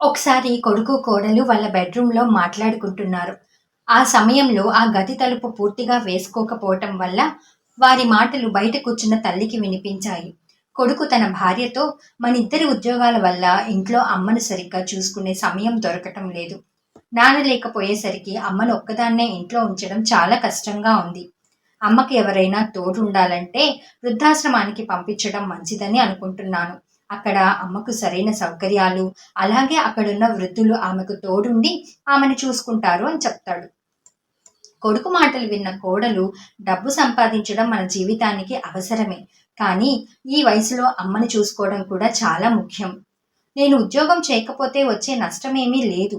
ఒకసారి కొడుకు, కోడలు వాళ్ళ బెడ్‌రూమ్‌లో మాట్లాడుకుంటున్నారు. ఆ సమయంలో ఆ గది తలుపు పూర్తిగా వేసుకోకపోవటం వల్ల వారి మాటలు బయట కూర్చున్న తల్లికి వినిపించాయి. కొడుకు తన భార్యతో, "మనిద్దరి ఉద్యోగాల వల్ల ఇంట్లో అమ్మను సరిగ్గా చూసుకునే సమయం దొరకటం లేదు. నాన్న లేకపోయేసరికి అమ్మను ఒక్కదాన్నే ఇంట్లో ఉంచడం చాలా కష్టంగా ఉంది. అమ్మకి ఎవరైనా తోడుండాలంటే వృద్ధాశ్రమానికి పంపించడం మంచిదని అనుకుంటున్నాను. అక్కడ అమ్మకు సరైన సౌకర్యాలు, అలాగే అక్కడున్న వృద్ధులు ఆమెకు తోడుండి ఆమెను చూసుకుంటారు" అని చెప్తాడు. కొడుకు మాటలు విన్న కోడలు, "డబ్బు సంపాదించడం మన జీవితానికి అవసరమే. కానీ ఈ వయసులో అమ్మని చూసుకోవడం కూడా చాలా ముఖ్యం. నేను ఉద్యోగం చేయకపోతే వచ్చే నష్టమేమీ లేదు.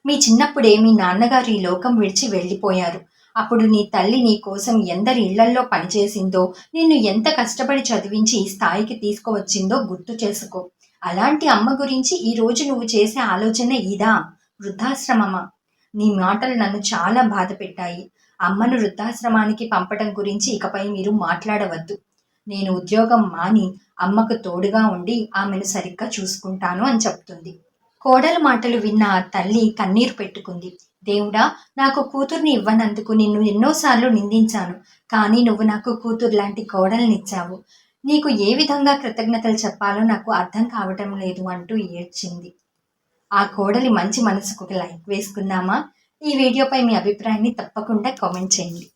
మీ చిన్నప్పుడే మీ నాన్నగారు ఈ లోకం విడిచి వెళ్ళిపోయారు. అప్పుడు నీ తల్లి నీ కోసం ఎందరి ఇళ్లల్లో పనిచేసిందో, నిన్ను ఎంత కష్టపడి చదివించి ఈ స్థాయికి తీసుకువచ్చిందో గుర్తు చేసుకో. అలాంటి అమ్మ గురించి ఈరోజు నువ్వు చేసే ఆలోచన ఇదా? వృద్ధాశ్రమమా? నీ మాటలు నన్ను చాలా బాధపెట్టాయి. అమ్మను వృద్ధాశ్రమానికి పంపటం గురించి ఇకపై మీరు మాట్లాడవద్దు. నేను ఉద్యోగం మాని అమ్మకు తోడుగా ఉండి ఆమెను సరిగ్గా చూసుకుంటాను" అని చెప్తుంది. కోడలు మాటలు విన్న ఆ తల్లి కన్నీరు పెట్టుకుంది. "దేవుడా! నాకు కూతుర్ని ఇవ్వనందుకు నిన్ను ఎన్నోసార్లు నిందించాను. కానీ నువ్వు నాకు కూతురులాంటి కోడల్నిచ్చావు. నీకు ఏ విధంగా కృతజ్ఞతలు చెప్పాలో నాకు అర్థం కావటం లేదు" అంటూ ఏడ్చింది. ఆ కోడలి మంచి మనసుకు ఒక లైక్ వేసుకుందామా? ఈ వీడియోపై మీ అభిప్రాయాన్ని తప్పకుండా కామెంట్ చేయండి.